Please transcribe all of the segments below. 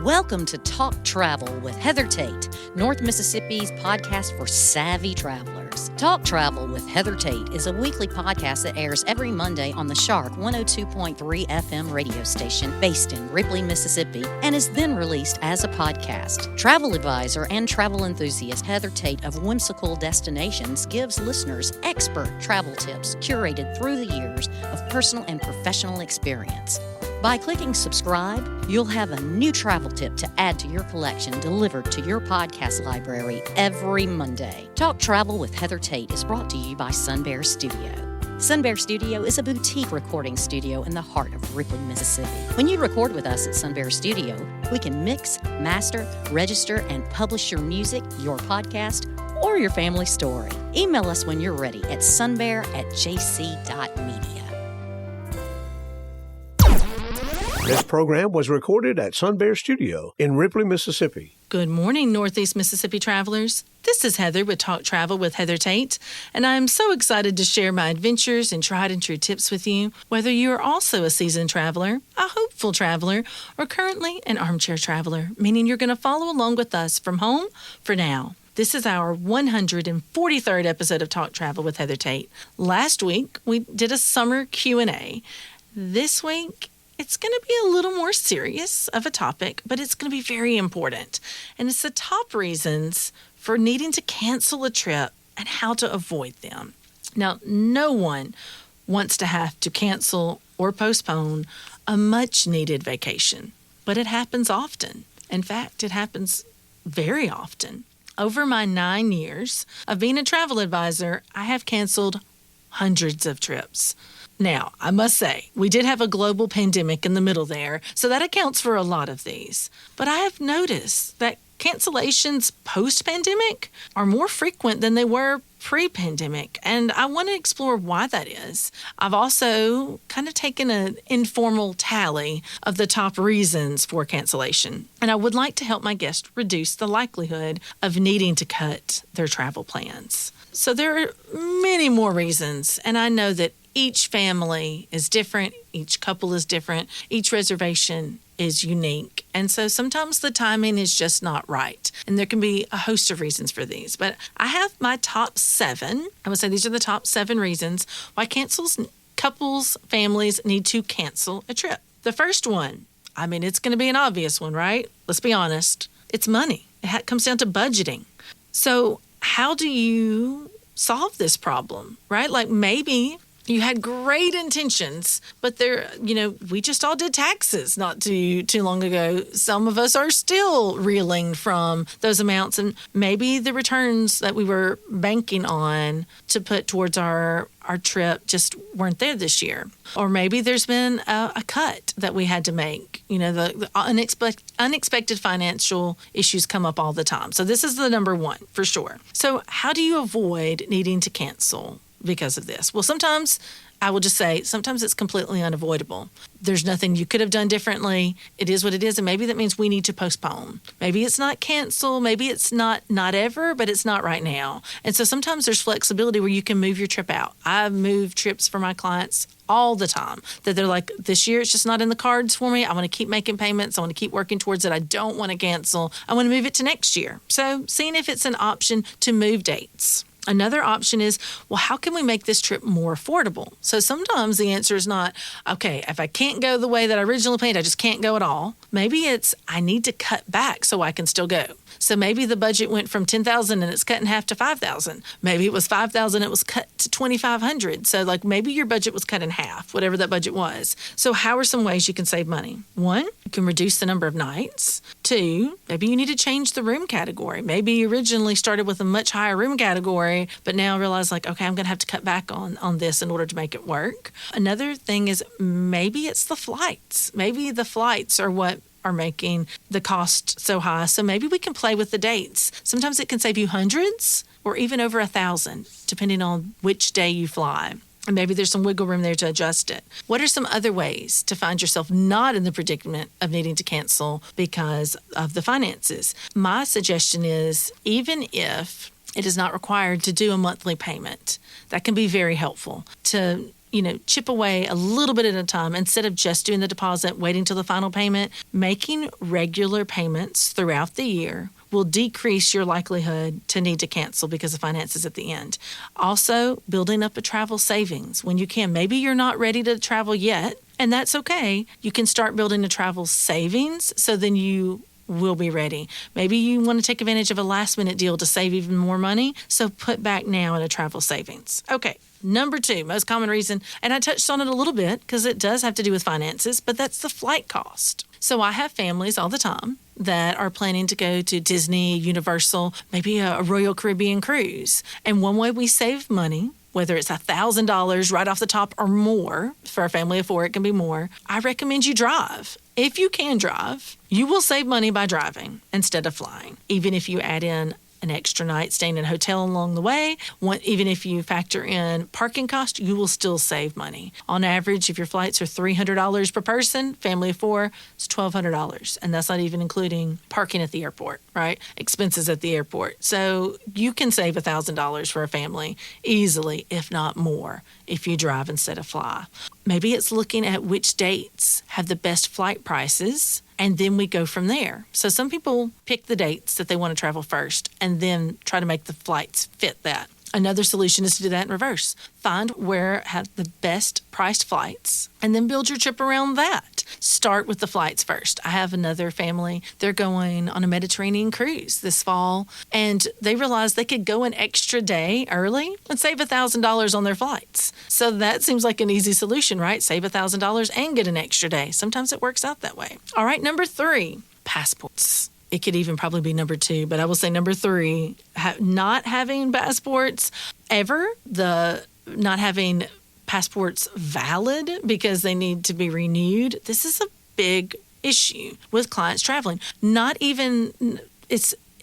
Welcome to Talk Travel with Heather Tate, North Mississippi's podcast for savvy travelers. Talk Travel with Heather Tate is a weekly podcast that airs every Monday on the Shark 102.3 FM radio station based in Ripley, Mississippi, and is then released as a podcast. Travel advisor and travel enthusiast Heather Tate of Whimsical Destinations gives listeners expert travel tips curated through the years of personal and professional experience. By clicking subscribe, you'll have a new travel tip to add to your collection delivered to your podcast library every Monday. Talk Travel with Heather Tate is brought to you by Sun Bear Studio. Sun Bear Studio is a boutique recording studio in the heart of Ripley, Mississippi. When you record with us at Sun Bear Studio, we can mix, master, register, and publish your music, your podcast, or your family story. Email us when you're ready at sunbear@jc.media. This program was recorded at Sun Bear Studio in Ripley, Mississippi. Good morning, Northeast Mississippi travelers. This is Heather with Talk Travel with Heather Tate, and I'm so excited to share my adventures and tried and true tips with you, whether you are also a seasoned traveler, a hopeful traveler, or currently an armchair traveler, meaning you're going to follow along with us from home for now. This is our 143rd episode of Talk Travel with Heather Tate. Last week, we did a summer Q&A. This week, it's going to be a little more serious of a topic, but it's going to be very important. And it's the top reasons for needing to cancel a trip and how to avoid them. Now, no one wants to have to cancel or postpone a much-needed vacation, but it happens often. In fact, it happens very often. Over my 9 years of being a travel advisor, I have canceled hundreds of trips. Now, I must say, we did have a global pandemic in the middle there, so that accounts for a lot of these. But I have noticed that cancellations post-pandemic are more frequent than they were pre-pandemic, and I want to explore why that is. I've also kind of taken an informal tally of the top reasons for cancellation, and I would like to help my guests reduce the likelihood of needing to cut their travel plans. So there are many more reasons, and I know that each family is different, each couple is different, each reservation is unique. And so sometimes the timing is just not right. And there can be a host of reasons for these. But I have my top 7. I would say these are the top 7 reasons why couples, families need to cancel a trip. The first one, it's going to be an obvious one, right? Let's be honest. It's money. It comes down to budgeting. So how do you solve this problem, right? Like maybe you had great intentions, but we just all did taxes not too long ago. Some of us are still reeling from those amounts, and maybe the returns that we were banking on to put towards our trip just weren't there this year. Or maybe there's been a cut that we had to make. The unexpected financial issues come up all the time. So this is the number one for sure. So how do you avoid needing to cancel because of this? Well, sometimes it's completely unavoidable. There's nothing you could have done differently. It is what it is, and maybe that means we need to postpone. Maybe it's not cancel, maybe it's not ever, but it's not right now. And so sometimes there's flexibility where you can move your trip out. I move trips for my clients all the time, that they're like, this year it's just not in the cards for me. I want to keep making payments. I want to keep working towards it. I don't want to cancel. I want to move it to next year. So seeing if it's an option to move dates. Another option is, well, how can we make this trip more affordable? So sometimes the answer is not, okay, if I can't go the way that I originally planned, I just can't go at all. Maybe it's, I need to cut back so I can still go. So maybe the budget went from $10,000 and it's cut in half to $5,000. Maybe it was $5,000, it was cut to $2,500. So maybe your budget was cut in half, whatever that budget was. So how are some ways you can save money? 1, you can reduce the number of nights. 2, maybe you need to change the room category. Maybe you originally started with a much higher room category, but now realize okay, I'm going to have to cut back on this in order to make it work. Another thing is maybe it's the flights. Maybe the flights are what are making the cost so high. So maybe we can play with the dates. Sometimes it can save you hundreds or even over $1,000, depending on which day you fly. And maybe there's some wiggle room there to adjust it. What are some other ways to find yourself not in the predicament of needing to cancel because of the finances? My suggestion is, even if it is not required to do a monthly payment, that can be very helpful to chip away a little bit at a time instead of just doing the deposit, waiting till the final payment. Making regular payments throughout the year will decrease your likelihood to need to cancel because of finances at the end. Also, building up a travel savings when you can. Maybe you're not ready to travel yet, and that's okay. You can start building a travel savings so then you will be ready. Maybe you want to take advantage of a last-minute deal to save even more money, so put back now in a travel savings. Okay. Number 2, most common reason, and I touched on it a little bit because it does have to do with finances, but that's the flight cost. So I have families all the time that are planning to go to Disney, Universal, maybe a Royal Caribbean cruise. And one way we save money, whether it's $1,000 right off the top or more, for a family of 4, it can be more, I recommend you drive. If you can drive, you will save money by driving instead of flying, even if you add in an extra night staying in a hotel along the way. Even if you factor in parking cost, you will still save money. On average, if your flights are $300 per person, family of 4, it's $1,200. And that's not even including parking at the airport, right? Expenses at the airport. So you can save $1,000 for a family easily, if not more, if you drive instead of fly. Maybe it's looking at which dates have the best flight prices, and then we go from there. So some people pick the dates that they want to travel first and then try to make the flights fit that. Another solution is to do that in reverse. Find where have the best priced flights and then build your trip around that. Start with the flights first. I have another family. They're going on a Mediterranean cruise this fall, and they realized they could go an extra day early and save $1,000 on their flights. So that seems like an easy solution, right? Save $1,000 and get an extra day. Sometimes it works out that way. All right, number 3, passports. It could even probably be number 2, but I will say number 3, not having passports ever, not having passports valid because they need to be renewed. This is a big issue with clients traveling. Not even,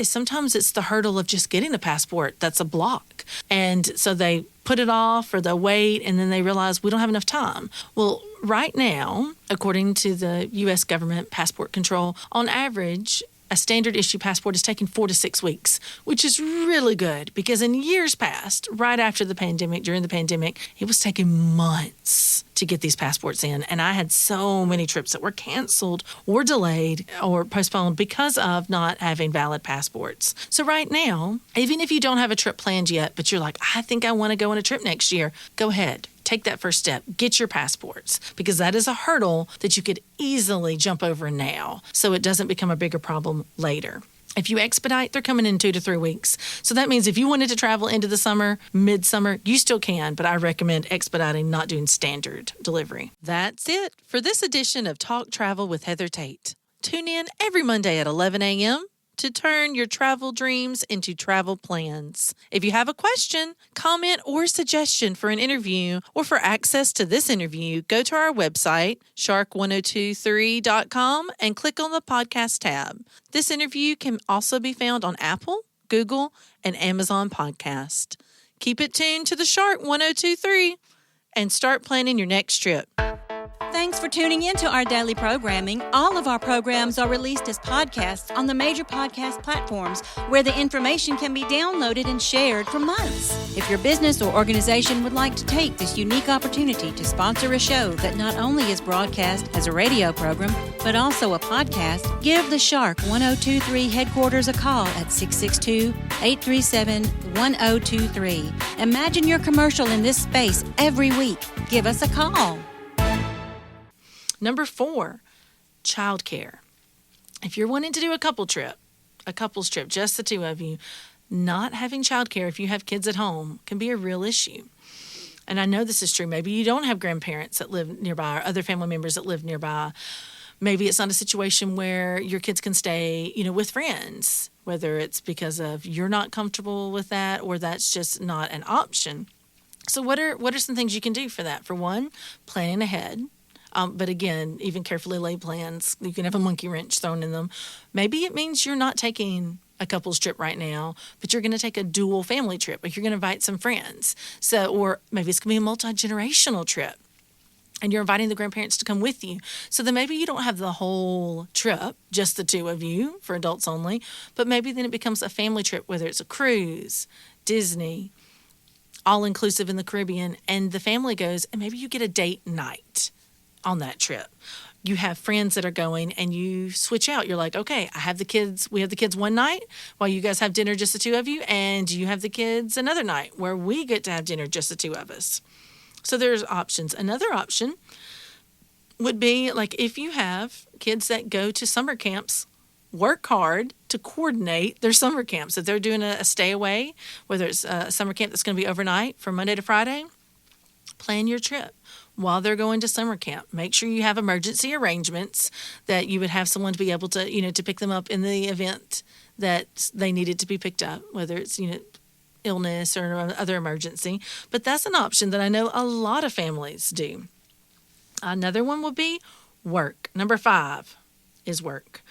sometimes it's the hurdle of just getting a passport that's a block. And so they put it off or they'll wait, and then they realize we don't have enough time. Well, right now, according to the U.S. government passport control, on average, a standard issue passport is taking 4 to 6 weeks, which is really good because in years past, right after the pandemic, during the pandemic, it was taking months to get these passports in. And I had so many trips that were canceled or delayed or postponed because of not having valid passports. So right now, even if you don't have a trip planned yet, but you're like, I think I want to go on a trip next year, go ahead. Take that first step. Get your passports because that is a hurdle that you could easily jump over now so it doesn't become a bigger problem later. If you expedite, they're coming in 2 to 3 weeks. So that means if you wanted to travel into the summer, midsummer, you still can, but I recommend expediting, not doing standard delivery. That's it for this edition of Talk Travel with Heather Tate. Tune in every Monday at 11 a.m. to turn your travel dreams into travel plans. If you have a question, comment, or suggestion for an interview or for access to this interview, go to our website, shark1023.com, and click on the podcast tab. This interview can also be found on Apple, Google, and Amazon Podcast. Keep it tuned to the Shark 1023 and start planning your next trip. Thanks for tuning in to our daily programming. All of our programs are released as podcasts on the major podcast platforms where the information can be downloaded and shared for months. If your business or organization would like to take this unique opportunity to sponsor a show that not only is broadcast as a radio program, but also a podcast, give the Shark 1023 headquarters a call at 662-837-1023. Imagine your commercial in this space every week. Give us a call. Number 4, childcare. If you're wanting to do a couples trip, just the 2 of you, not having childcare if you have kids at home can be a real issue. And I know this is true. Maybe you don't have grandparents that live nearby or other family members that live nearby. Maybe it's not a situation where your kids can stay, with friends, whether it's because of you're not comfortable with that or that's just not an option. So what are some things you can do for that? For one, planning ahead. But again, even carefully laid plans, you can have a monkey wrench thrown in them. Maybe it means you're not taking a couple's trip right now, but you're going to take a dual family trip. Like you're going to invite some friends. Or maybe it's going to be a multi-generational trip and you're inviting the grandparents to come with you. So then maybe you don't have the whole trip, just the 2 of you for adults only, but maybe then it becomes a family trip, whether it's a cruise, Disney, all-inclusive in the Caribbean, and the family goes, and maybe you get a date night on that trip. You have friends that are going, and you switch out. You're like, okay, we have the kids one night while you guys have dinner, just the two of you, and you have the kids another night where we get to have dinner, just the two of us. So there's options. Another option would be like if you have kids that go to summer camps, work hard to coordinate their summer camps. If they're doing a stay away, whether it's a summer camp that's going to be overnight from Monday to Friday, plan your trip while they're going to summer camp. Make sure you have emergency arrangements that you would have someone to be able to, to pick them up in the event that they needed to be picked up, whether it's, illness or other emergency. But that's an option that I know a lot of families do. Another one will be work. Number 5 is work.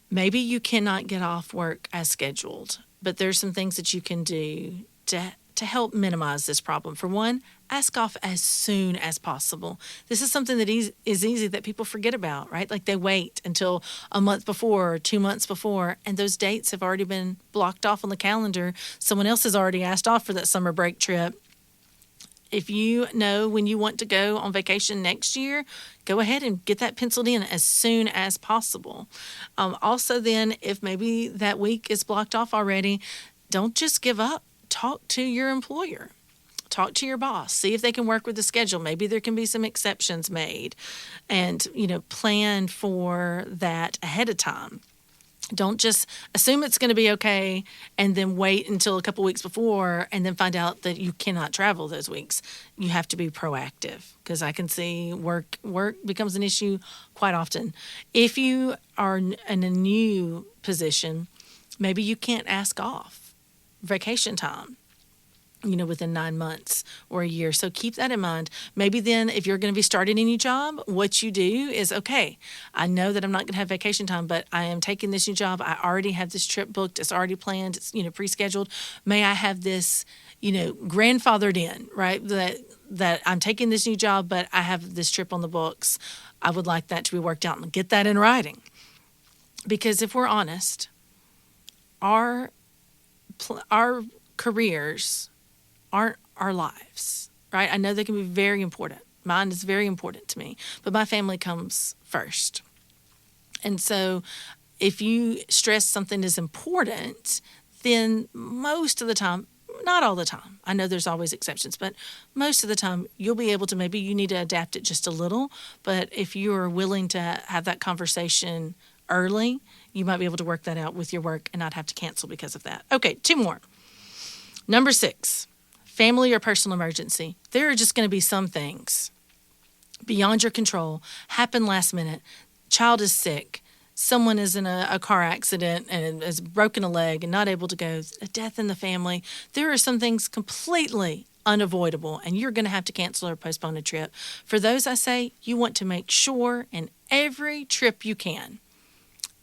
Maybe you cannot get off work as scheduled, but there's some things that you can do to help minimize this problem. For one, ask off as soon as possible. This is something that is easy that people forget about, right? Like they wait until a month before or 2 months before, and those dates have already been blocked off on the calendar. Someone else has already asked off for that summer break trip. If you know when you want to go on vacation next year, go ahead and get that penciled in as soon as possible. Also then, if maybe that week is blocked off already, don't just give up. Talk to your employer. Talk to your boss. See if they can work with the schedule. Maybe there can be some exceptions made. And, plan for that ahead of time. Don't just assume it's going to be okay and then wait until a couple weeks before and then find out that you cannot travel those weeks. You have to be proactive because I can see work becomes an issue quite often. If you are in a new position, maybe you can't ask off vacation time, within 9 months or a year. So keep that in mind. Maybe then if you're going to be starting a new job, what you do is, okay, I know that I'm not going to have vacation time, but I am taking this new job. I already have this trip booked. It's already planned. It's, pre-scheduled. May I have this, grandfathered in, right? That I'm taking this new job, but I have this trip on the books. I would like that to be worked out and get that in writing. Because if we're honest, our careers aren't our lives, right? I know they can be very important. Mine is very important to me, but my family comes first. And so if you stress something is important, then most of the time, not all the time, I know there's always exceptions, but most of the time you'll be able to, maybe you need to adapt it just a little, but if you're willing to have that conversation early, you might be able to work that out with your work and not have to cancel because of that. Okay, 2 more. Number 6, family or personal emergency. There are just going to be some things beyond your control, happen last minute. Child is sick. Someone is in a car accident and has broken a leg and not able to go. A death in the family. There are some things completely unavoidable, and you're going to have to cancel or postpone a trip. For those, I say, you want to make sure in every trip you can,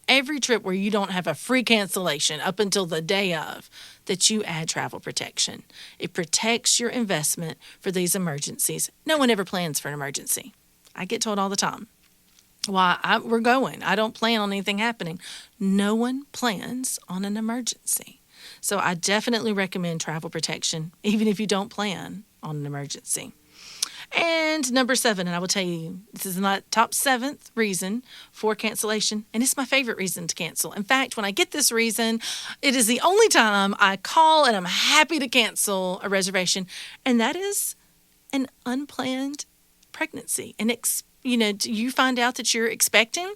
every trip where you don't have a free cancellation up until the day of, that you add travel protection. It protects your investment for these emergencies. No one ever plans for an emergency. I get told all the time, we're going. I don't plan on anything happening. No one plans on an emergency. So I definitely recommend travel protection, even if you don't plan on an emergency. And number 7, and I will tell you, this is my top 7th reason for cancellation, and it's my favorite reason to cancel. In fact, when I get this reason, it is the only time I call and I'm happy to cancel a reservation, and that is an unplanned pregnancy. And you find out that you're expecting,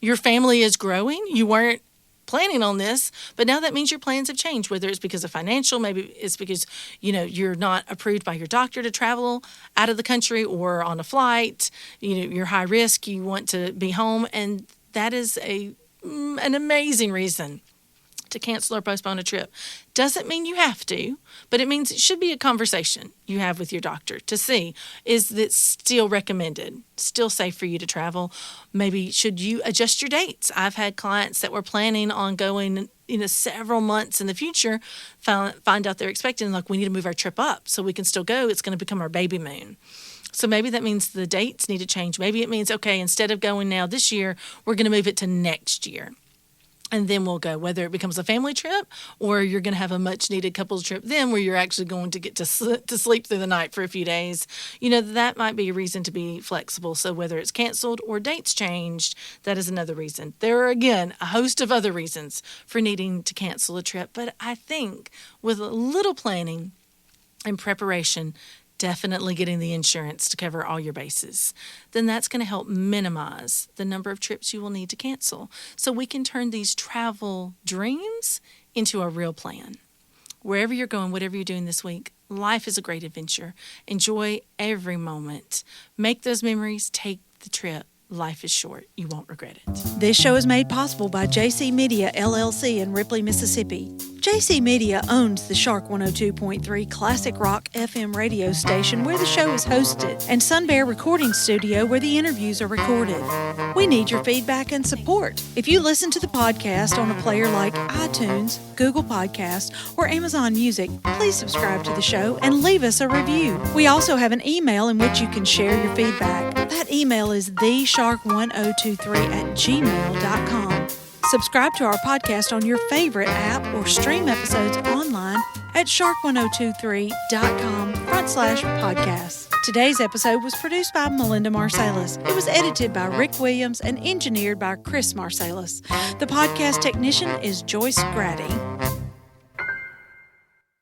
your family is growing, you weren't planning on this, but now that means your plans have changed, whether it's because of financial, maybe it's because, you're not approved by your doctor to travel out of the country or on a flight, you're high risk, you want to be home, and that is an amazing reason to cancel or postpone a trip. Doesn't mean you have to, but it means it should be a conversation you have with your doctor to see, is it still recommended, still safe for you to travel? Maybe should you adjust your dates? I've had clients that were planning on going several months in the future, find out they're expecting, like, we need to move our trip up so we can still go. It's going to become our baby moon. So maybe that means the dates need to change. Maybe it means, okay, instead of going now this year, we're going to move it to next year. And then we'll go, whether it becomes a family trip or you're going to have a much-needed couples trip then where you're actually going to get to sleep through the night for a few days. That might be a reason to be flexible. So whether it's canceled or dates changed, that is another reason. There are, again, a host of other reasons for needing to cancel a trip. But I think with a little planning and preparation, definitely getting the insurance to cover all your bases, then that's going to help minimize the number of trips you will need to cancel. So we can turn these travel dreams into a real plan. Wherever you're going, whatever you're doing this week, life is a great adventure. Enjoy every moment. Make those memories. Take the trip. Life is short. You won't regret it. This show is made possible by JC Media, LLC in Ripley, Mississippi. JC Media owns the Shark 102.3 Classic Rock FM radio station where the show is hosted, and Sun Bear Recording Studio where the interviews are recorded. We need your feedback and support. If you listen to the podcast on a player like iTunes, Google Podcasts, or Amazon Music, please subscribe to the show and leave us a review. We also have an email in which you can share your feedback. That email is theshark1023@gmail.com. Subscribe to our podcast on your favorite app or stream episodes online at shark1023.com/podcasts. Today's episode was produced by Melinda Marsalis. It was edited by Rick Williams and engineered by Chris Marsalis. The podcast technician is Joyce Grady.